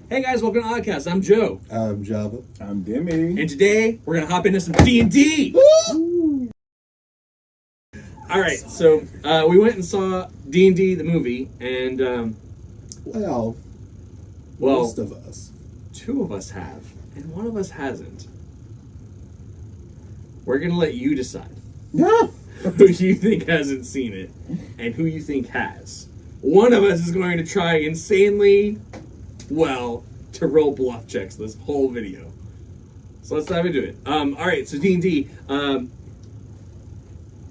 Hey guys, welcome to Oddcast. I'm Joe. I'm Java. I'm Demi. And today, we're going to hop into some D&D. Alright, so we went and saw D&D, the movie, and... Well, most of us. Two of us have, and one of us hasn't. We're going to let you decide Yeah. who you think hasn't seen it, and who you think has. One of us is going to try insanely well to roll bluff checks this whole video. So let's dive into it. Alright, so D&D.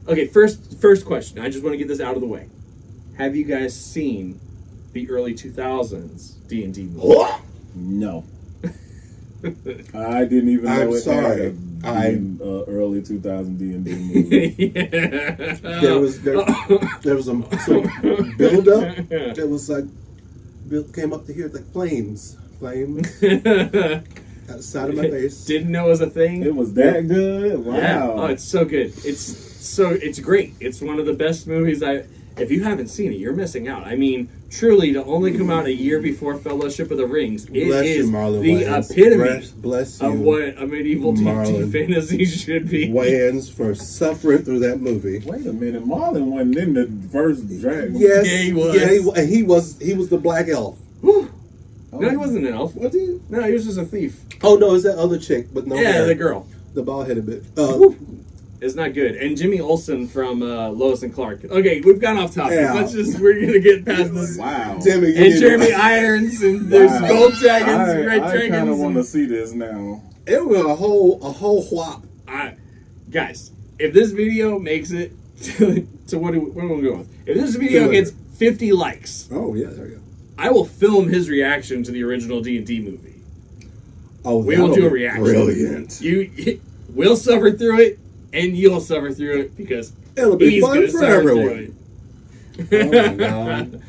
Okay, first question. I just want to get this out of the way. Have you guys seen the early 2000s D&D movie? No. I didn't even know I'm it sorry. had an early 2000 D&D movie. Yeah. There was some build up. It was like came up to here like flames at the side of my face. Didn't know it was a thing. It was that good? Wow. Yeah. Oh, it's so good. It's great. It's one of the best movies if you haven't seen it, you're missing out. I mean, truly, to only come out a year before Fellowship of the Rings, it is the epitome bless of what a medieval D&D fantasy should be. Wayans for suffering through that movie. Wait a minute, Marlon wasn't in the first Dragon. Yes, Yeah, he was. Yeah, he was the black elf. Whew. No, he wasn't an elf. Was he? No, he was just a thief. Oh no, it's that other chick, but no. Yeah, hair. the girl. The bald-headed bitch. It's not good. And Jimmy Olsen from Lois and Clark. Okay, we've gone off topic. Yeah. We're going to get past this. Wow. Demi, And Jeremy Irons, and there's Wow. gold dragons, and red I dragons. kind of want to see this now. It was a whole whop. Guys, if this video makes it to what are we going with? If this video gets 50 likes, Oh yeah, there you go. I will film his reaction to the original D&D movie. Oh, We will do a reaction. Brilliant. We'll suffer through it, and you'll suffer through it because It'll be he's fun gonna for suffer everyone. through Oh my god.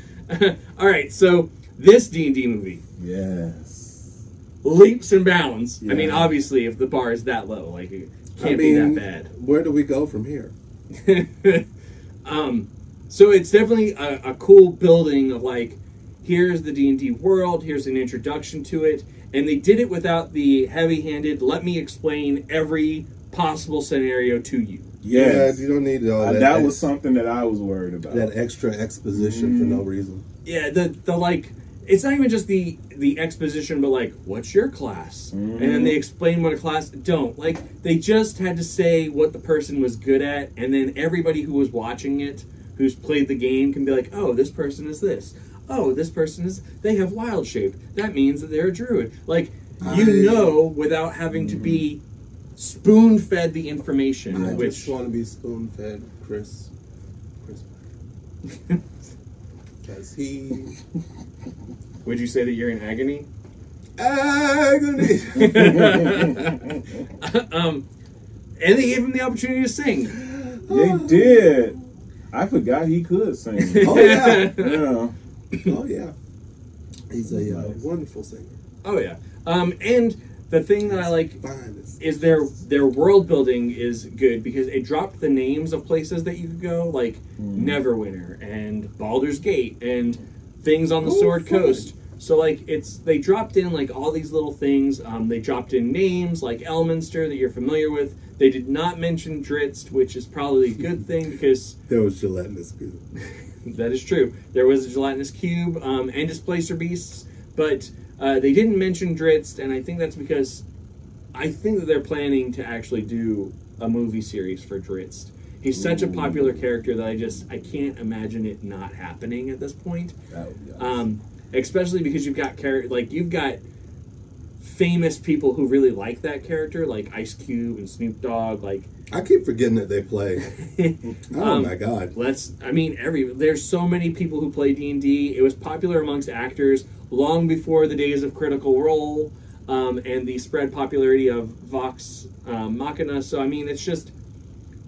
All right, so this D&D movie Yes. leaps and bounds. I mean, Yeah. obviously, if the bar is that low, like it can't be that bad. Where do we go from here? So it's definitely a cool building of like, here's the D&D world, here's an introduction to it, and they did it without the heavy-handed, let me explain every possible scenario to you. Yes. Yeah, you don't need all that. That was something that I was worried about. That extra exposition for no reason. Yeah, the like, it's not even just the exposition, but like, what's your class? And then they explain what a class don't. Like, they just had to say what the person was good at, and then everybody who was watching it, who's played the game, can be like, oh, this person is this. Oh, this person is, they have wild shape. That means that they're a druid. Like, you know, without having to be spoon-fed the information. I which just want to be spoon-fed, Chris. Because he... Would you say that you're in agony? Agony! And they gave him the opportunity to sing. They did. I forgot he could sing. Oh, yeah. Yeah. Oh, yeah. He's a wonderful singer. Oh yeah. And the thing that I like Finest. is their world building is good because it dropped the names of places that you could go, like Neverwinter and Baldur's Gate and things on the Sword fun. Coast. So like they dropped in like all these little things. They dropped in names like Elminster that you're familiar with. They did not mention Dritz, which is probably a good thing because There was gelatinous goo. that is true. There was a gelatinous cube and displacer beasts, but they didn't mention Dritz, and I think that's because I think that they're planning to actually do a movie series for Dritz. He's such a popular character that I can't imagine it not happening at this point. That would be awesome. Especially because you've got famous people who really like that character, like Ice Cube and Snoop Dogg. Like, I keep forgetting that they play. Oh my god. There's so many people who play D&D. It was popular amongst actors long before the days of Critical Role and the spread popularity of Vox Machina. So I mean, it's just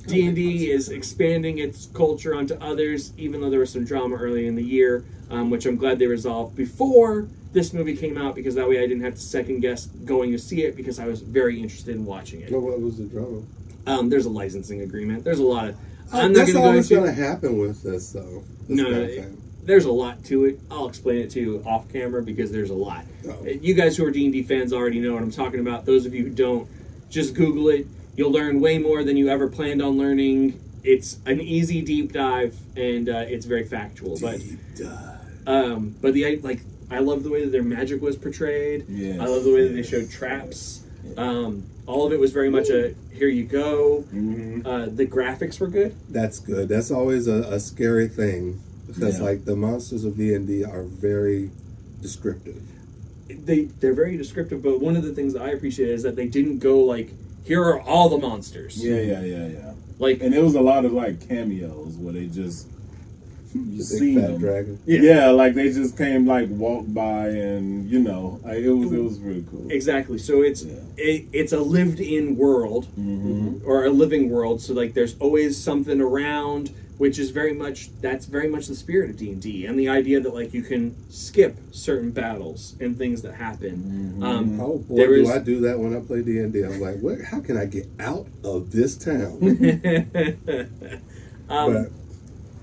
D&D is expanding its culture onto others, even though there was some drama early in the year, which I'm glad they resolved before this movie came out, because that way I didn't have to second guess going to see it, because I was very interested in watching it. Well, what was the drama? There's a licensing agreement. There's a lot of... That's always going to happen with this, though. This kind of thing. there's a lot to it. I'll explain it to you off camera because there's a lot. Oh. You guys who are D&D fans already know what I'm talking about. Those of you who don't, just Google it. You'll learn way more than you ever planned on learning. It's an easy deep dive, and it's very factual. But I love the way that their magic was portrayed. Yes. I love the way that they showed traps. All of it was very much a here you go. Mm-hmm. The graphics were good. That's good. That's always a scary thing because Yeah. like the monsters of D&D are very descriptive. They're very descriptive, but one of the things that I appreciate is that they didn't go like, here are all the monsters. Yeah. Like, And there was a lot of like cameos where they just you The see big fat them. dragon. Yeah, like they just came like walked by and like, it was really cool. exactly. So it's it's a lived-in world or a living world. So like, there's always something around, which is very much the spirit of D&D, and the idea that like you can skip certain battles and things that happen. Oh boy, There do is- I do that when I play D&D. I'm like, how can I get out of this town? But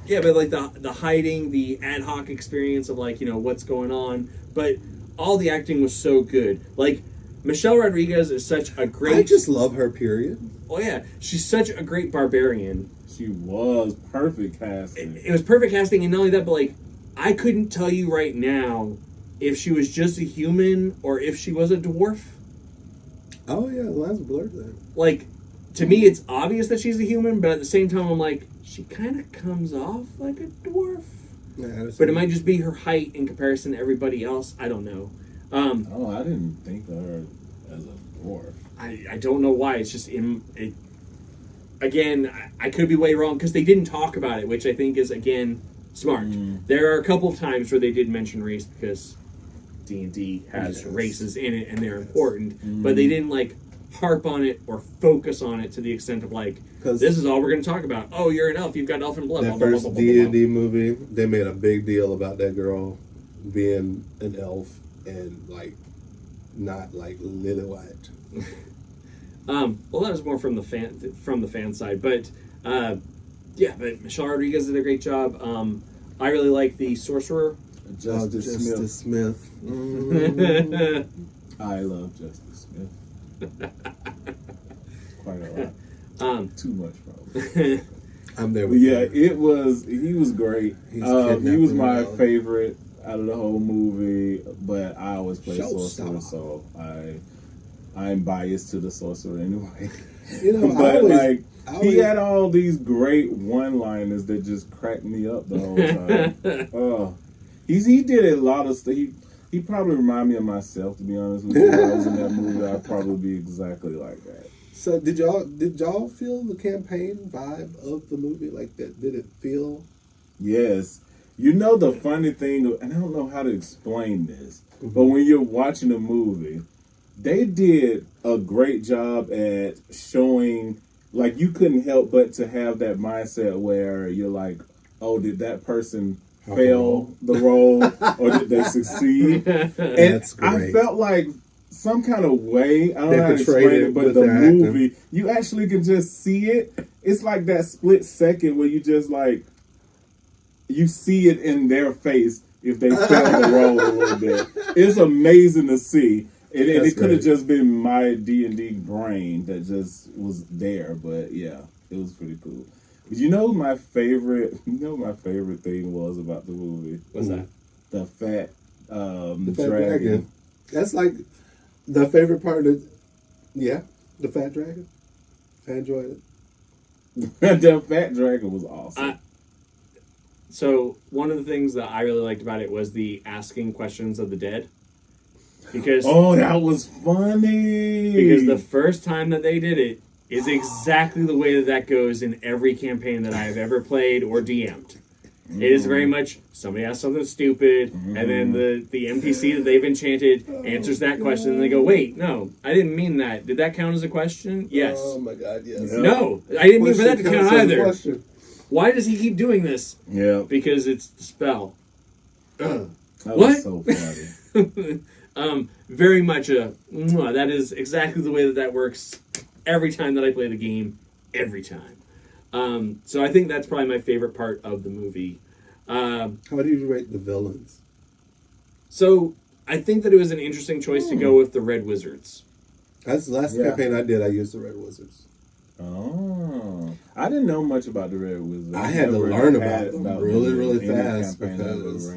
Yeah, but like the hiding, the ad hoc experience of like, what's going on. But all the acting was so good. Like, Michelle Rodriguez is such a great... I just love her, period. Oh yeah, she's such a great barbarian. She was perfect casting. It was perfect casting, and not only that, but like, I couldn't tell you right now if she was just a human or if she was a dwarf. Oh yeah, the lines were blurred then. Like, to me, it's obvious that she's a human, but at the same time, I'm like, she kind of comes off like a dwarf. Yeah, that's But it might just be her height in comparison to everybody else. I don't know. I didn't think of her as a dwarf. I don't know why. It's just again, I could be way wrong because they didn't talk about it, which I think is, again, smart. There are a couple of times where they did mention race because D&D has races in it and they're important, but they didn't like harp on it or focus on it to the extent of like, 'Cause this is all we're going to talk about. Oh, you're an elf. You've got elfin blood. that blah, blah, first blah, blah, blah, blah. D&D movie, they made a big deal about that girl being an elf and like not like lily white. Well, that was more from the fan side, but but Michelle Rodriguez did a great job. I really like the sorcerer. Justice Smith. I love Justice Smith. Quite a lot. Too much, probably. I'm there But with yeah, you. he was great. He's He was kidnapping my around. favorite out of the whole movie, but I always play sorcerer, Showstopper. so I'm biased to the sorcerer anyway. You know, But I always, he had all these great one-liners that just cracked me up the whole time. He did a lot of stuff. He probably reminded me of myself, to be honest with you. If I was in that movie, I'd probably be exactly like that. So did y'all feel the campaign vibe of the movie like that? Did it feel? Yes. You know the funny thing, and I don't know how to explain this, but when you're watching a movie, they did a great job at showing, like, you couldn't help but to have that mindset where you're like, oh, did that person fail the role or did they succeed? And That's I great. felt like some kind of way, I don't They know how to portrayed explain it it, but with the their acting. movie, you actually can just see it. It's like that split second where you just like, you see it in their face if they fail the role a little bit. It's amazing to see. And That's it could have great. just been my D&D brain that just was there, but yeah, it was pretty cool. But you know my favorite thing was about the movie? What's that? The fat The fat dragon. That's like the favorite part of the fat dragon. I enjoyed it. The fat dragon was awesome. So one of the things that I really liked about it was the asking questions of the dead, because That was funny. because the first time that they did it is exactly the way that goes in every campaign that I have ever played or DM'd. It is very much somebody asks something stupid, and then the NPC that they've enchanted answers that question, and they go, "Wait, no, I didn't mean that. Did that count as a question? Yes. Oh my God, yes. Yeah. No, I didn't mean for that to Question count counts as a either. question. Why does he keep doing this? Yeah, Because it's the spell." that What? was so funny. Very much that is exactly the way that works every time that I play the game, every time. So I think that's probably my favorite part of the movie. How do you rate the villains? So I think that it was an interesting choice to go with the Red Wizards. That's the last campaign I did. I used the Red Wizards. Oh, I didn't know much about the Red Wizards. I had to learn about them really fast because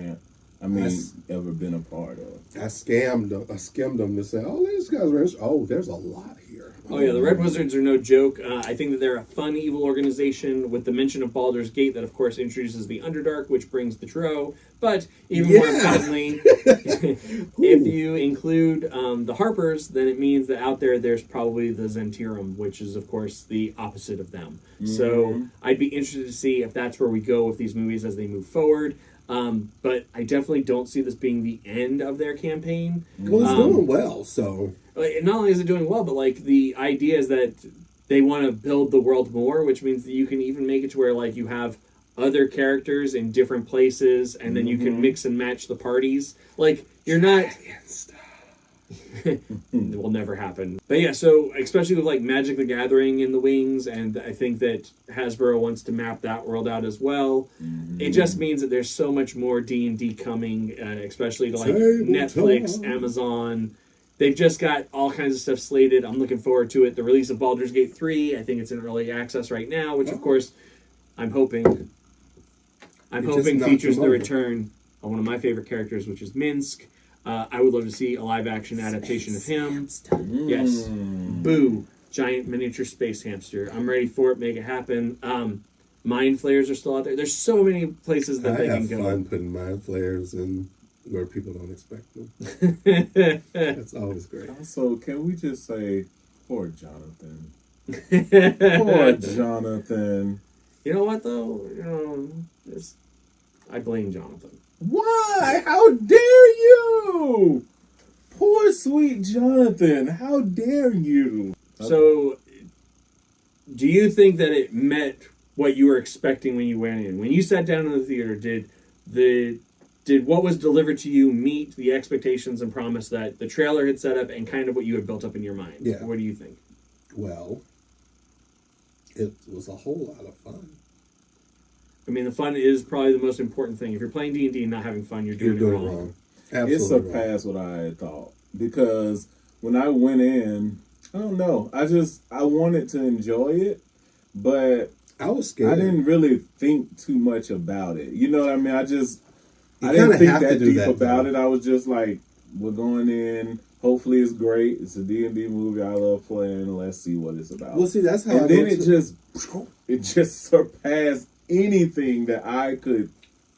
ever been a part of. I skimmed them to say, oh, these guys are. Oh, there's a lot here. Oh yeah, the Red Wizards are no joke. I think that they're a fun, evil organization with the mention of Baldur's Gate that, of course, introduces the Underdark, which brings the Tro. But even more importantly, if you include the Harpers, then it means that out there's probably the Zentirum, which is, of course, the opposite of them. Mm-hmm. So I'd be interested to see if that's where we go with these movies as they move forward. But I definitely don't see this being the end of their campaign. Well, it's doing well, so... Not only is it doing well, but like the idea is that they want to build the world more, which means that you can even make it to where like you have other characters in different places, and then you can mix and match the parties. Like you're not. It will never happen. But yeah, so especially with like Magic the Gathering in the wings, and I think that Hasbro wants to map that world out as well. Mm-hmm. It just means that there's so much more D&D coming, especially to like Netflix, Amazon. They've just got all kinds of stuff slated. I'm looking forward to it. The release of Baldur's Gate 3, I think it's in early access right now, which of course I'm hoping features the return of one of my favorite characters, which is Minsk. I would love to see a live-action adaptation of him. Yes. Boo. Giant miniature space hamster. I'm ready for it. Make it happen. Mind flayers are still out there. There's so many places that they can go. I have fun putting mind flayers in where people don't expect them. That's always great. Also, can we just say, poor Jonathan. Poor Jonathan. You know what, though? I blame Jonathan. Why? How dare you? Poor sweet Jonathan. How dare you? So, do you think that it met what you were expecting when you went in? When you sat down in the theater, did what was delivered to you meet the expectations and promise that the trailer had set up and kind of what you had built up in your mind? Yeah. What do you think? Well, it was a whole lot of fun. I mean, the fun is probably the most important thing. If you're playing D&D and not having fun, you're doing it wrong. Absolutely it surpassed what I had thought. Because when I went in, I don't know. I wanted to enjoy it, but I was scared. I didn't really think too much about it. You know what I mean? I didn't think that deep about it. I was just like, we're going in. Hopefully it's great. It's a D&D movie I love playing. Let's see what it's about. Well, see, that's how. And then it just surpassed anything that I could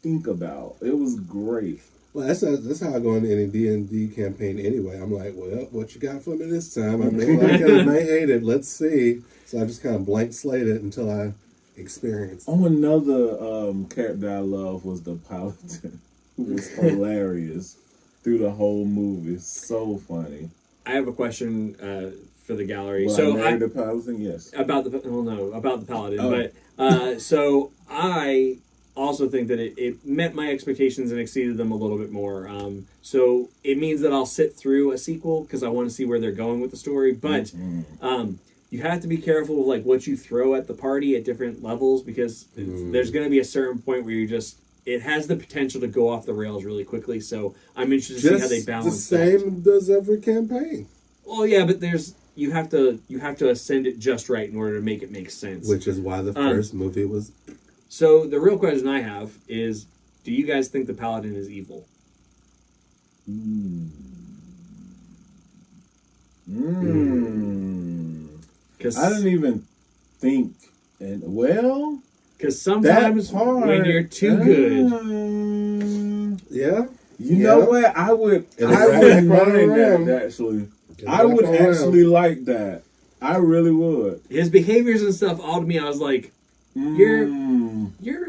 think about. It was great. Well, that's how I go into any D&D campaign anyway. I'm like, well, what you got for me this time? I may like it, I may hate it. Let's see. So I just kind of blank slate it until I experience it. Oh, another character I love was the Paladin, who was hilarious through the whole movie. So funny. I have a question for the gallery. The Paladin, yes. About the Paladin, but so I also think that it met my expectations and exceeded them a little bit more. So it means that I'll sit through a sequel because I want to see where they're going with the story. But you have to be careful with like what you throw at the party at different levels because there's going to be a certain point where it has the potential to go off the rails really quickly. So I'm interested to see how they balance the same does every campaign. Well, yeah, but you have to ascend it just right in order to make it make sense. Which is why the first movie was. So the real question I have is, do you guys think the Paladin is evil? Because I didn't even think, because sometimes when you're too good, you know what, I would mind that actually. I would actually like that. I really would. His behaviors and stuff, all to me, I was like, you're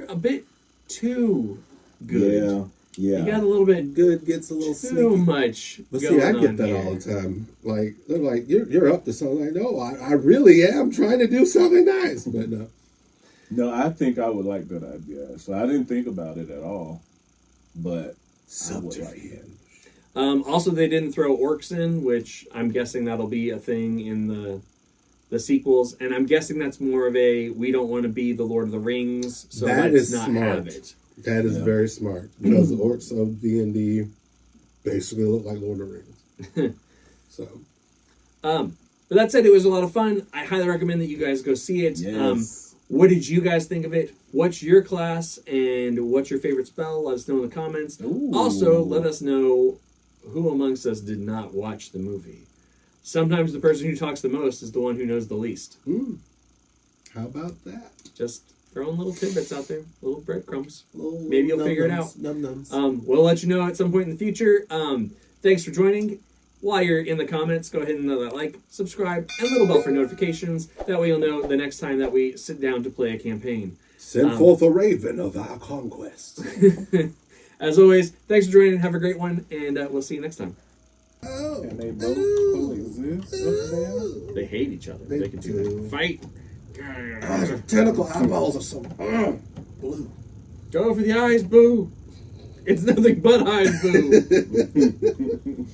a bit too good. Yeah. You got a little bit good, gets a little too much. But see, I get that all the time. Like they're like, you're up to something. Like, no, I really am trying to do something nice, but no. No, I think I would like that idea. So I didn't think about it at all, but subterfuge. Also, they didn't throw orcs in, which I'm guessing that'll be a thing in the sequels, and I'm guessing that's more of a we don't want to be the Lord of the Rings, so let's not have it. That is very smart because the orcs of D&D basically look like Lord of the Rings. So, But that said, it was a lot of fun. I highly recommend that you guys go see it. Yes. What did you guys think of it? What's your class and what's your favorite spell? Let us know in the comments. Ooh. Also, let us know who amongst us did not watch the movie. Sometimes the person who talks the most is the one who knows the least. how about that? Just throwing little tidbits out there, little breadcrumbs. Little Maybe you'll figure it out. Num-nums. We'll let you know at some point in the future. Thanks for joining. While you're in the comments, go ahead and hit that like, subscribe, and little bell for notifications. That way you'll know the next time that we sit down to play a campaign. Send forth a raven of our conquest. As always, thanks for joining. Have a great one, and we'll see you next time. Oh, And they both coexist up there. They hate each other. They can do do. that. Fight. your tentacle eyeballs are so blue. Go for the eyes, boo. It's nothing but eyes, boo.